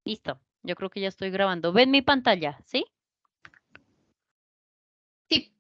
Listo. Yo creo que ya estoy grabando. ¿Ven mi pantalla? ¿Sí? Sí.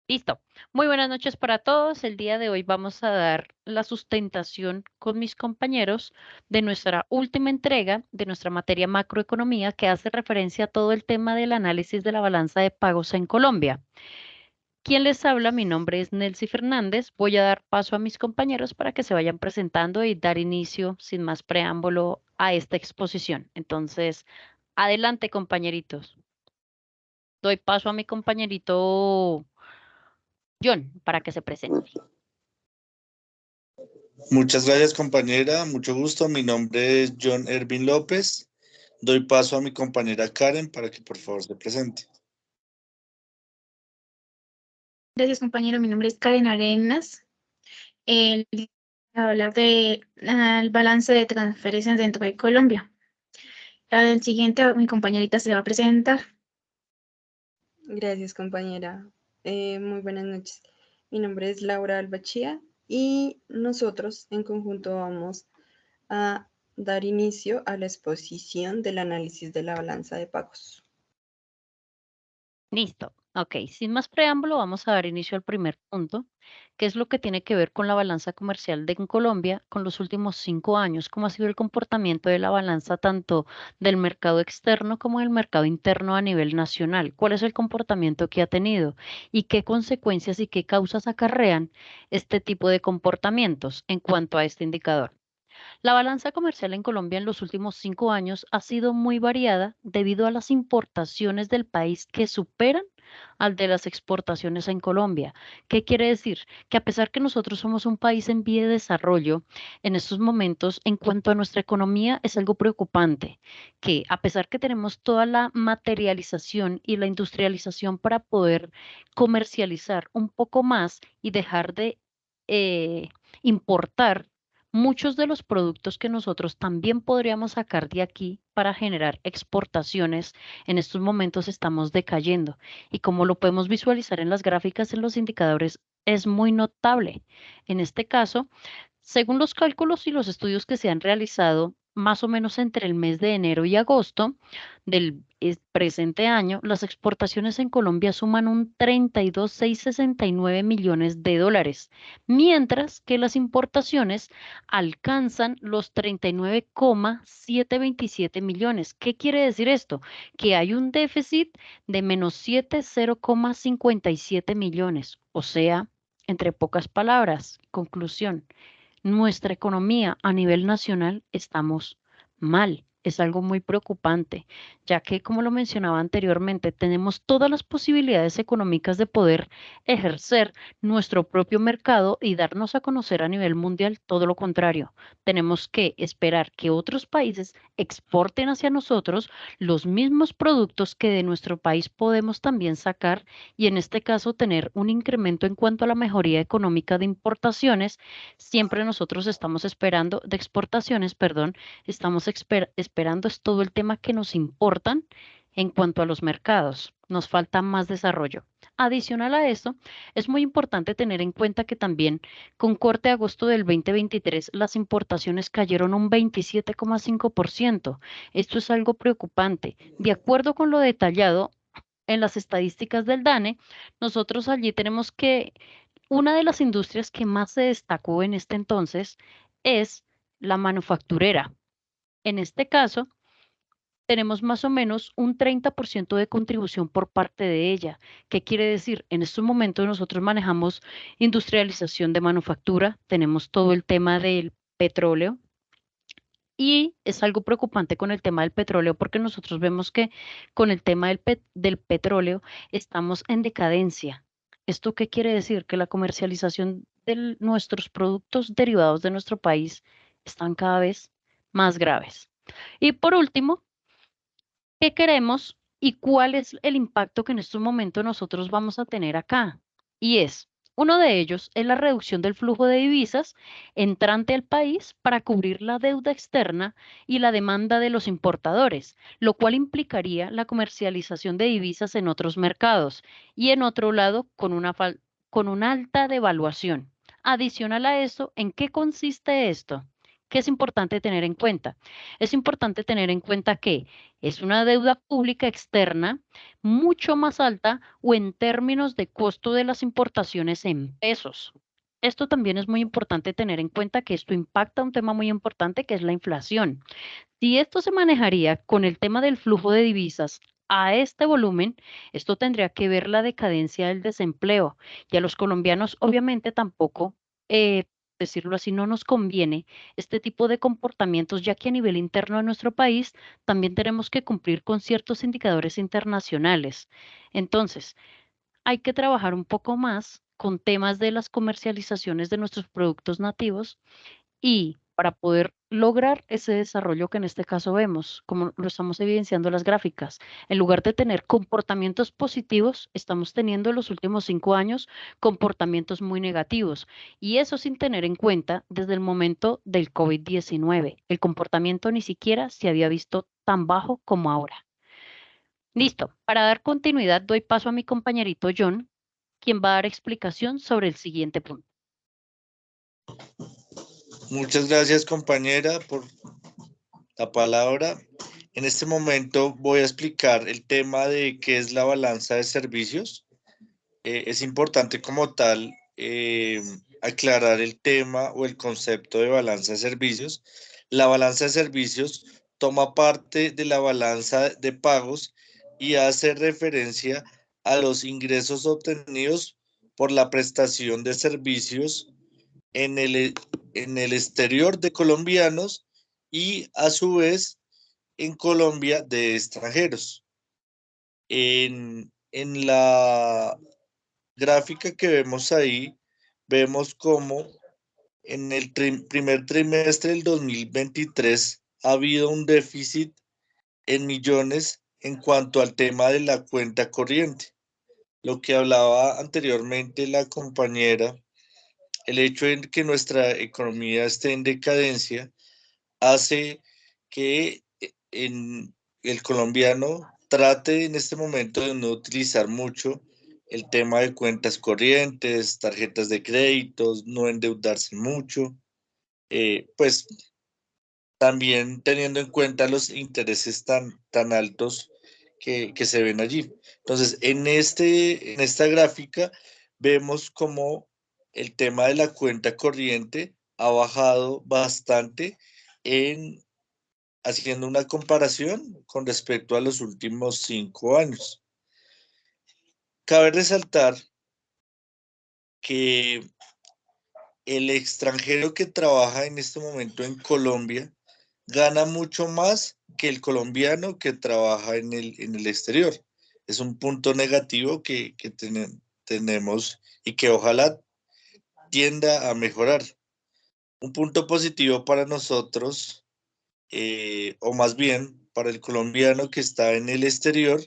Listo. Muy buenas noches para todos. El día de hoy vamos a dar la sustentación con mis compañeros de nuestra última entrega de nuestra materia macroeconomía que hace referencia a todo el tema del análisis de la balanza de pagos en Colombia. ¿Quién les habla? Mi nombre es Nelcy Fernández. Voy a dar paso a mis compañeros para que se vayan presentando y dar inicio sin más preámbulo a esta exposición. Entonces, adelante, compañeritos. Doy paso a mi compañerito John para que se presente. Muchas gracias, compañera. Mucho gusto. Mi nombre es John Ervin López. Doy paso a mi compañera Karen para que por favor se presente. Gracias, compañero. Mi nombre es Karen Arenas. Voy a hablar del balance de transferencias dentro de Colombia. El siguiente, mi compañerita se va a presentar. Gracias, compañera. Muy buenas noches. Mi nombre es Laura Albachía y nosotros en conjunto vamos a dar inicio a la exposición del análisis de la balanza de pagos. Listo. Ok, sin más preámbulo, vamos a dar inicio al primer punto, que es lo que tiene que ver con la balanza comercial en Colombia con los últimos 5 años, cómo ha sido el comportamiento de la balanza tanto del mercado externo como del mercado interno a nivel nacional, cuál es el comportamiento que ha tenido y qué consecuencias y qué causas acarrean este tipo de comportamientos en cuanto a este indicador. La balanza comercial en Colombia en los últimos 5 años ha sido muy variada debido a las importaciones del país que superan al de las exportaciones en Colombia. ¿Qué quiere decir? Que a pesar que nosotros somos un país en vía de desarrollo, en estos momentos, en cuanto a nuestra economía, es algo preocupante, que a pesar que tenemos toda la materialización y la industrialización para poder comercializar un poco más y dejar de importar muchos de los productos que nosotros también podríamos sacar de aquí para generar exportaciones, en estos momentos estamos decayendo. Y como lo podemos visualizar en las gráficas, en los indicadores, es muy notable. En este caso, según los cálculos y los estudios que se han realizado, más o menos entre el mes de enero y agosto del presente año, las exportaciones en Colombia suman un 32,669 millones de dólares, mientras que las importaciones alcanzan los 39,727 millones. ¿Qué quiere decir esto? Que hay un déficit de menos 70,57 millones. O sea, entre pocas palabras, conclusión, nuestra economía a nivel nacional estamos mal. Es algo muy preocupante, ya que, como lo mencionaba anteriormente, tenemos todas las posibilidades económicas de poder ejercer nuestro propio mercado y darnos a conocer a nivel mundial. Todo lo contrario, tenemos que esperar que otros países exporten hacia nosotros los mismos productos que de nuestro país podemos también sacar y en este caso tener un incremento en cuanto a la mejoría económica de importaciones. Siempre nosotros estamos esperando, de exportaciones, perdón, estamos esperando es todo el tema que nos importan en cuanto a los mercados. Nos falta más desarrollo. Adicional a esto, es muy importante tener en cuenta que también con corte de agosto del 2023 las importaciones cayeron un 27,5%. Esto es algo preocupante. De acuerdo con lo detallado en las estadísticas del DANE, nosotros allí tenemos que una de las industrias que más se destacó en este entonces es la manufacturera. En este caso, tenemos más o menos un 30% de contribución por parte de ella. ¿Qué quiere decir? En estos momentos nosotros manejamos industrialización de manufactura, tenemos todo el tema del petróleo. Y es algo preocupante con el tema del petróleo porque nosotros vemos que con el tema del petróleo estamos en decadencia. ¿Esto qué quiere decir? Que la comercialización de nuestros productos derivados de nuestro país están cada vez más graves. Y por último, ¿qué queremos y cuál es el impacto que en estos momentos nosotros vamos a tener acá? Y es, uno de ellos es la reducción del flujo de divisas entrante al país para cubrir la deuda externa y la demanda de los importadores, lo cual implicaría la comercialización de divisas en otros mercados y en otro lado con una alta devaluación. Adicional a eso, ¿en qué consiste esto? ¿Qué es importante tener en cuenta? Es importante tener en cuenta que es una deuda pública externa mucho más alta o en términos de costo de las importaciones en pesos. Esto también es muy importante tener en cuenta que esto impacta un tema muy importante que es la inflación. Si esto se manejaría con el tema del flujo de divisas a este volumen, esto tendría que ver la decadencia del desempleo y a los colombianos obviamente tampoco, decirlo así, no nos conviene este tipo de comportamientos, ya que a nivel interno de nuestro país también tenemos que cumplir con ciertos indicadores internacionales. Entonces, hay que trabajar un poco más con temas de las comercializaciones de nuestros productos nativos y para poder lograr ese desarrollo que en este caso vemos, como lo estamos evidenciando las gráficas, en lugar de tener comportamientos positivos, estamos teniendo en los últimos 5 años comportamientos muy negativos. Y eso sin tener en cuenta desde el momento del COVID-19. El comportamiento ni siquiera se había visto tan bajo como ahora. Listo. Para dar continuidad, doy paso a mi compañerito John, quien va a dar explicación sobre el siguiente punto. Muchas gracias, compañera, por la palabra. En este momento voy a explicar el tema de qué es la balanza de servicios. Es importante como tal aclarar el tema o el concepto de balanza de servicios. La balanza de servicios toma parte de la balanza de pagos y hace referencia a los ingresos obtenidos por la prestación de servicios en el exterior de colombianos y a su vez en Colombia de extranjeros. En la gráfica que vemos ahí, vemos como en el primer trimestre del 2023 ha habido un déficit en millones en cuanto al tema de la cuenta corriente. Lo que hablaba anteriormente la compañera, el hecho de que nuestra economía esté en decadencia hace que el colombiano trate en este momento de no utilizar mucho el tema de cuentas corrientes, tarjetas de créditos, no endeudarse mucho, pues también teniendo en cuenta los intereses tan altos que se ven allí. Entonces, en esta gráfica vemos como el tema de la cuenta corriente ha bajado bastante haciendo una comparación con respecto a los últimos 5 años. Cabe resaltar que el extranjero que trabaja en este momento en Colombia gana mucho más que el colombiano que trabaja en el exterior. Es un punto negativo que tenemos y que ojalá tienda a mejorar. Un punto positivo para nosotros, o más bien para el colombiano que está en el exterior,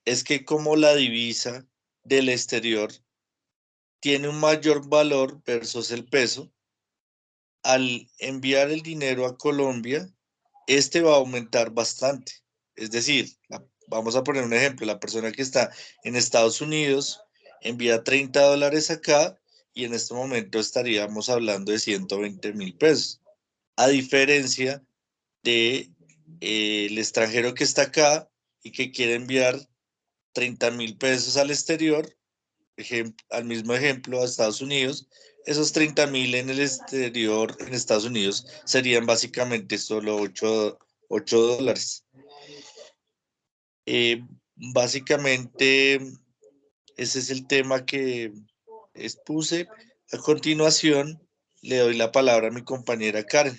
es que como la divisa del exterior tiene un mayor valor versus el peso, al enviar el dinero a Colombia, este va a aumentar bastante. Es decir, vamos a poner un ejemplo, la persona que está en Estados Unidos envía $30 acá y en este momento estaríamos hablando de 120,000 pesos. A diferencia de el extranjero que está acá y que quiere enviar 30,000 pesos al exterior, al mismo ejemplo, a Estados Unidos, esos 30,000 en el exterior, en Estados Unidos, serían básicamente solo 8 dólares. Básicamente, ese es el tema que expuse. A continuación, le doy la palabra a mi compañera Karen.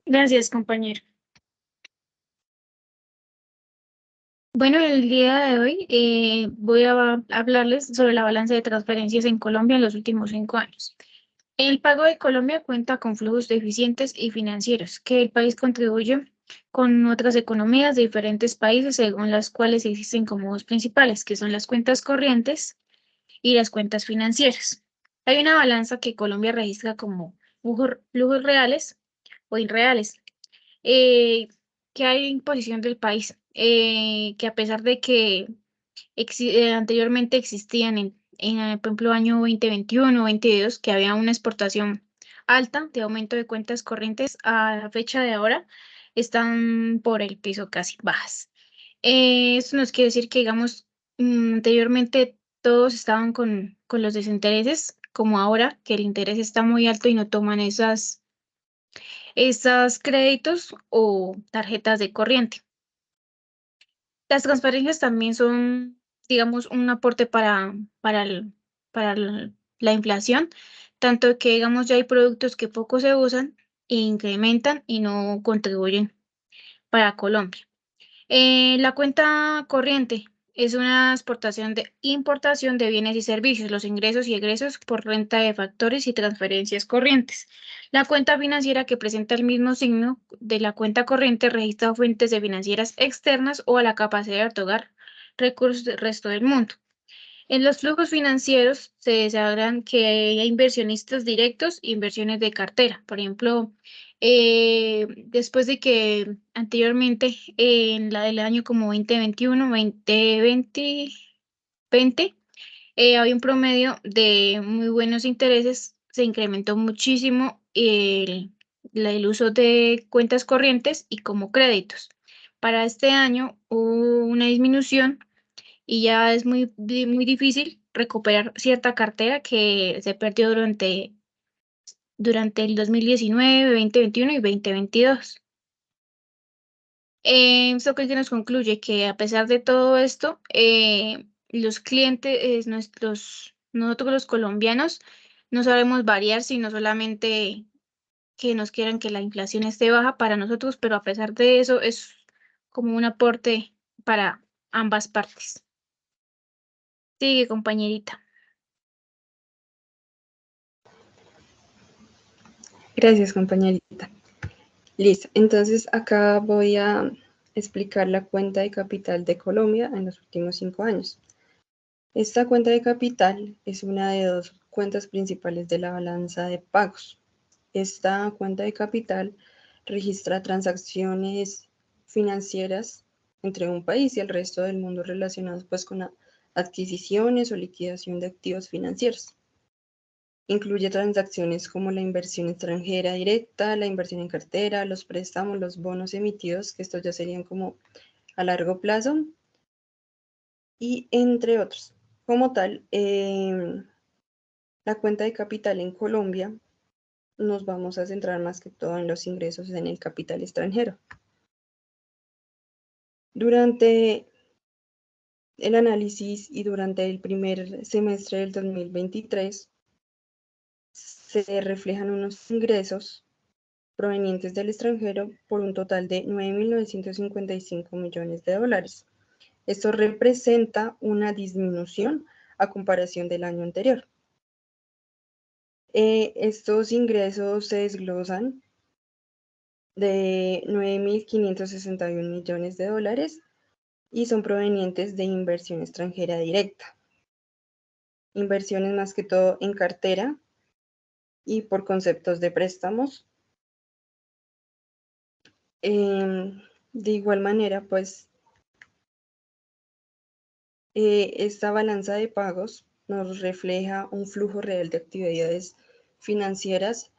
Gracias, compañero. Bueno, el día de hoy voy a hablarles sobre la balanza de transferencias en Colombia en los últimos 5 años. El pago de Colombia cuenta con flujos deficientes y financieros que el país contribuye con otras economías de diferentes países, según las cuales existen como dos principales, que son las cuentas corrientes y las cuentas financieras. Hay una balanza que Colombia registra como flujos reales o irreales, que hay en posición del país, que a pesar de que anteriormente existían por ejemplo, año 2021 o 2022, que había una exportación alta de aumento de cuentas corrientes a la fecha de ahora están por el piso casi bajas. Esto nos quiere decir que, digamos, anteriormente todos estaban con los desintereses, como ahora que el interés está muy alto y no toman esas créditos o tarjetas de corriente. Las transferencias también son, digamos, un aporte para la inflación, tanto que, digamos, ya hay productos que poco se usan e incrementan y no contribuyen para Colombia. La cuenta corriente es una importación de bienes y servicios, los ingresos y egresos por renta de factores y transferencias corrientes. La cuenta financiera, que presenta el mismo signo de la cuenta corriente, registra fuentes de financieras externas o a la capacidad de otorgar recursos del resto del mundo. En los flujos financieros se sabrán que hay inversionistas directos e inversiones de cartera. Por ejemplo, después de que anteriormente, en la del año como 2021, 2020, había un promedio de muy buenos intereses, se incrementó muchísimo el uso de cuentas corrientes y como créditos. Para este año hubo una disminución y ya es muy difícil recuperar cierta cartera que se perdió durante el 2019, 2021 y 2022. Esto que nos concluye que, a pesar de todo esto, los clientes, nosotros los colombianos, no sabemos variar, sino solamente que nos quieran que la inflación esté baja para nosotros, pero a pesar de eso es como un aporte para ambas partes. Sigue, compañerita. Gracias, compañerita. Listo, entonces acá voy a explicar la cuenta de capital de Colombia en los últimos 5 años. Esta cuenta de capital es una de 2 cuentas principales de la balanza de pagos. Esta cuenta de capital registra transacciones financieras entre un país y el resto del mundo relacionados pues con adquisiciones o liquidación de activos financieros. Incluye transacciones como la inversión extranjera directa, la inversión en cartera, los préstamos, los bonos emitidos, que estos ya serían como a largo plazo, y entre otros. Como tal, la cuenta de capital en Colombia nos vamos a centrar más que todo en los ingresos en el capital extranjero. Durante el análisis y durante el primer semestre del 2023 se reflejan unos ingresos provenientes del extranjero por un total de 9.955 millones de dólares. Esto representa una disminución a comparación del año anterior. Estos ingresos se desglosan de 9.561 millones de dólares y son provenientes de inversión extranjera directa. Inversiones más que todo en cartera y por conceptos de préstamos. De igual manera, pues, esta balanza de pagos nos refleja un flujo real de actividades financieras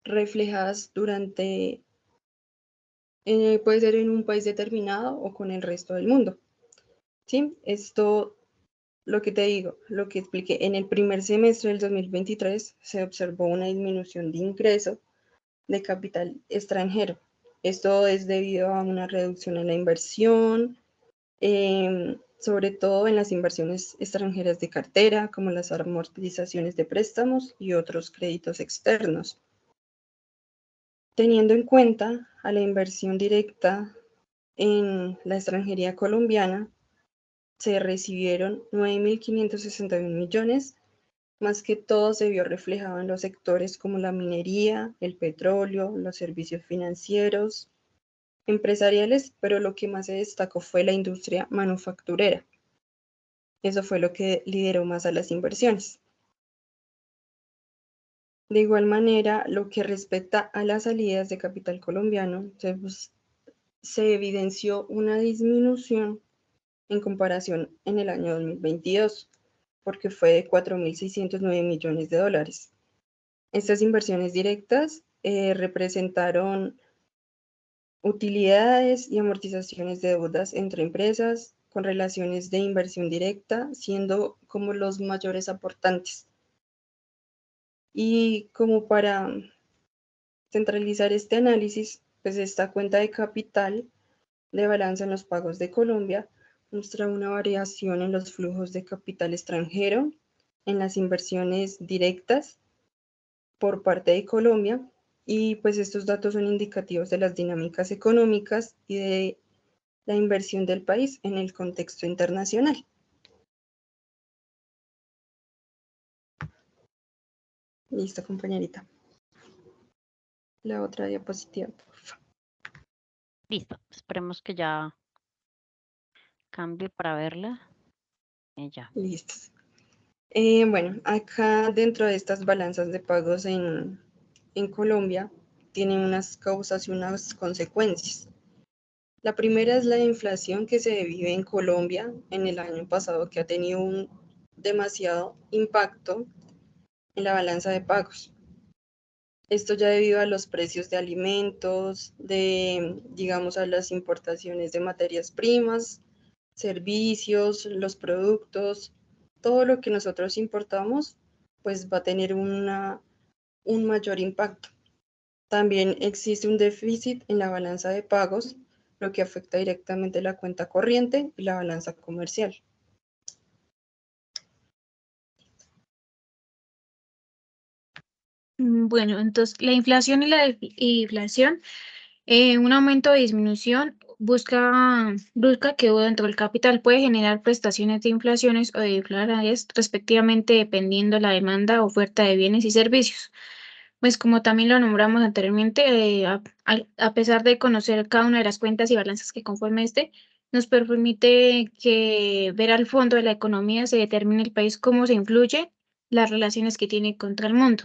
reflejadas durante, puede ser en un país determinado o con el resto del mundo. ¿Sí? Esto, lo que te digo, lo que expliqué, en el primer semestre del 2023 se observó una disminución de ingreso de capital extranjero. Esto es debido a una reducción en la inversión, sobre todo en las inversiones extranjeras de cartera, como las amortizaciones de préstamos y otros créditos externos. Teniendo en cuenta a la inversión directa en la extranjería colombiana, se recibieron 9.561 millones, más que todo se vio reflejado en los sectores como la minería, el petróleo, los servicios financieros, empresariales, pero lo que más se destacó fue la industria manufacturera. Eso fue lo que lideró más a las inversiones. De igual manera, lo que respecta a las salidas de capital colombiano, se evidenció una disminución en comparación en el año 2022, porque fue de 4.609 millones de dólares. Estas inversiones directas representaron utilidades y amortizaciones de deudas entre empresas con relaciones de inversión directa, siendo como los mayores aportantes. Y como para centralizar este análisis, pues esta cuenta de capital de balanza en los pagos de Colombia muestra una variación en los flujos de capital extranjero, en las inversiones directas por parte de Colombia, y pues estos datos son indicativos de las dinámicas económicas y de la inversión del país en el contexto internacional. Listo, compañerita. La otra diapositiva, por favor. Listo, esperemos que ya cambie para verla. Ya. Listos. Bueno, acá dentro de estas balanzas de pagos en Colombia tienen unas causas y unas consecuencias. La primera es la inflación que se vive en Colombia en el año pasado, que ha tenido un demasiado impacto en la balanza de pagos. Esto ya debido a los precios de alimentos, digamos, a las importaciones de materias primas, servicios, los productos, todo lo que nosotros importamos, pues va a tener un mayor impacto. También existe un déficit en la balanza de pagos, lo que afecta directamente la cuenta corriente y la balanza comercial. Bueno, entonces la inflación y la deflación, un aumento o disminución busca que dentro del capital puede generar prestaciones de inflaciones o de deflacionarias, respectivamente, dependiendo de la demanda o oferta de bienes y servicios. Pues como también lo nombramos anteriormente, a pesar de conocer cada una de las cuentas y balanzas que conforme nos permite que ver al fondo de la economía se determine el país cómo se influye las relaciones que tiene contra el mundo.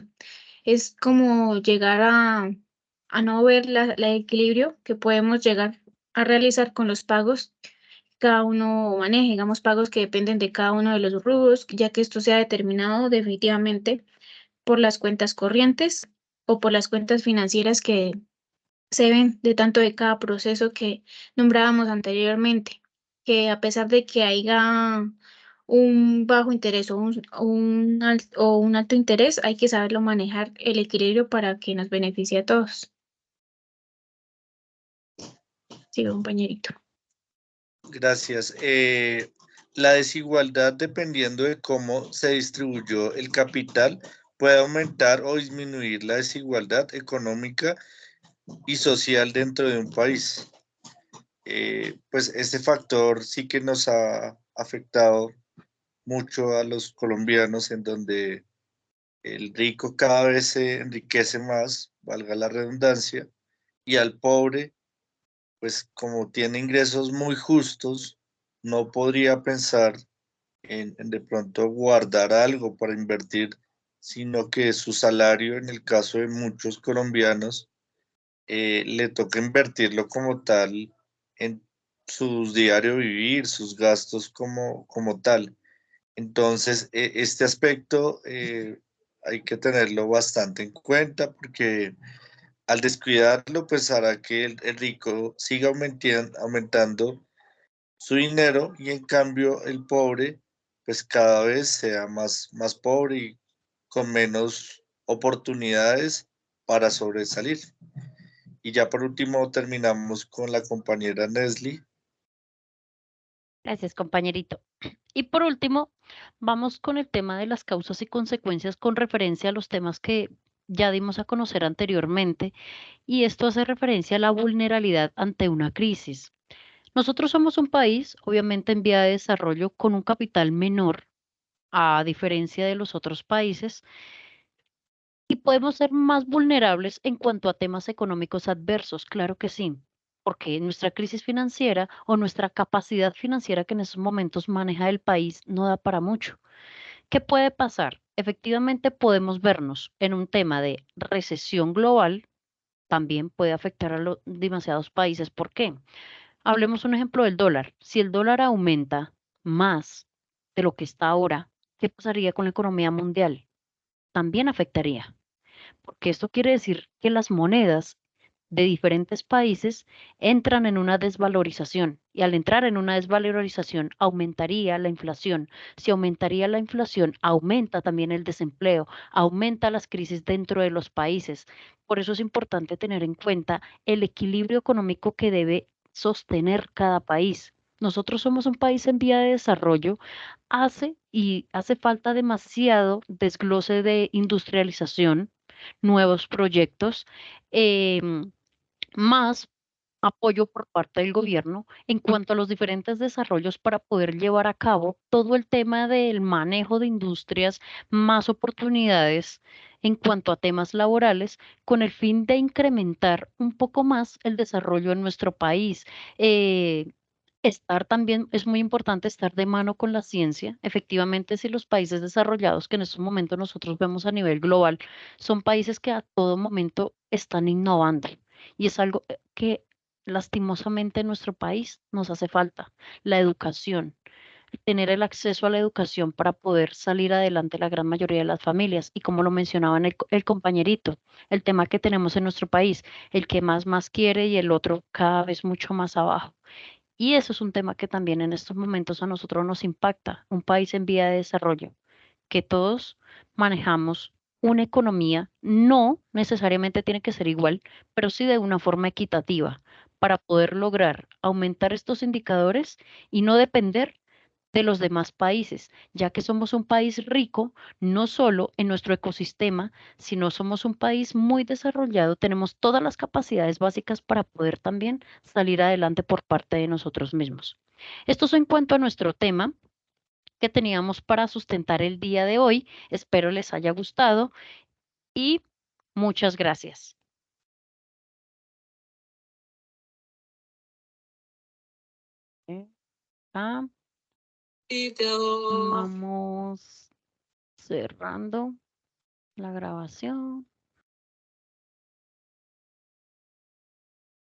Es como llegar a no ver el equilibrio que podemos llegar a realizar con los pagos que cada uno maneje, digamos, pagos que dependen de cada uno de los rubros, ya que esto sea determinado definitivamente por las cuentas corrientes o por las cuentas financieras que se ven de tanto de cada proceso que nombrábamos anteriormente, que a pesar de que haya un bajo interés o un alto interés, hay que saberlo manejar el equilibrio para que nos beneficie a todos. Sí, compañerito. Gracias. La desigualdad, dependiendo de cómo se distribuyó el capital, puede aumentar o disminuir la desigualdad económica y social dentro de un país. Pues este factor sí que nos ha afectado mucho a los colombianos, en donde el rico cada vez se enriquece más, valga la redundancia, y al pobre, pues como tiene ingresos muy justos, no podría pensar en de pronto guardar algo para invertir, sino que su salario, en el caso de muchos colombianos, le toca invertirlo como tal en su diario vivir, sus gastos como tal. Entonces, este aspecto hay que tenerlo bastante en cuenta, porque al descuidarlo, pues hará que el rico siga aumentando su dinero, y en cambio el pobre, pues cada vez sea más pobre y con menos oportunidades para sobresalir. Y ya por último terminamos con la compañera Nesli. Gracias, compañerito. Y por último, vamos con el tema de las causas y consecuencias con referencia a los temas que ya dimos a conocer anteriormente, y esto hace referencia a la vulnerabilidad ante una crisis. Nosotros somos un país, obviamente, en vía de desarrollo con un capital menor, a diferencia de los otros países, y podemos ser más vulnerables en cuanto a temas económicos adversos, claro que sí, porque nuestra crisis financiera o nuestra capacidad financiera que en esos momentos maneja el país no da para mucho. ¿Qué puede pasar? Efectivamente podemos vernos en un tema de recesión global, también puede afectar a los demasiados países. ¿Por qué? Hablemos un ejemplo del dólar. Si el dólar aumenta más de lo que está ahora, ¿qué pasaría con la economía mundial? También afectaría. porque esto quiere decir que las monedas de diferentes países entran en una desvalorización y al entrar en una desvalorización aumentaría la inflación. Si aumentaría la inflación, aumenta también el desempleo, aumenta las crisis dentro de los países. Por eso es importante tener en cuenta el equilibrio económico que debe sostener cada país. Nosotros somos un país en vía de desarrollo, hace falta demasiado desglose de industrialización, nuevos proyectos, más apoyo por parte del gobierno en cuanto a los diferentes desarrollos para poder llevar a cabo todo el tema del manejo de industrias, más oportunidades en cuanto a temas laborales, con el fin de incrementar un poco más el desarrollo en nuestro país. Estar también, es muy importante estar de mano con la ciencia. Efectivamente, si los países desarrollados que en estos momentos nosotros vemos a nivel global son países que a todo momento están innovando y es algo que lastimosamente en nuestro país nos hace falta, la educación, tener el acceso a la educación para poder salir adelante la gran mayoría de las familias. Y como lo mencionaba el compañerito, el tema que tenemos en nuestro país, el que más quiere y el otro cada vez mucho más abajo. Y eso es un tema que también en estos momentos a nosotros nos impacta, un país en vía de desarrollo, que todos manejamos una economía, no necesariamente tiene que ser igual, pero sí de una forma equitativa para poder lograr aumentar estos indicadores y no depender de los demás países, ya que somos un país rico, no solo en nuestro ecosistema, sino somos un país muy desarrollado, tenemos todas las capacidades básicas para poder también salir adelante por parte de nosotros mismos. Esto es en cuanto a nuestro tema que teníamos para sustentar el día de hoy. Espero les haya gustado y muchas gracias. Ah, vamos cerrando la grabación.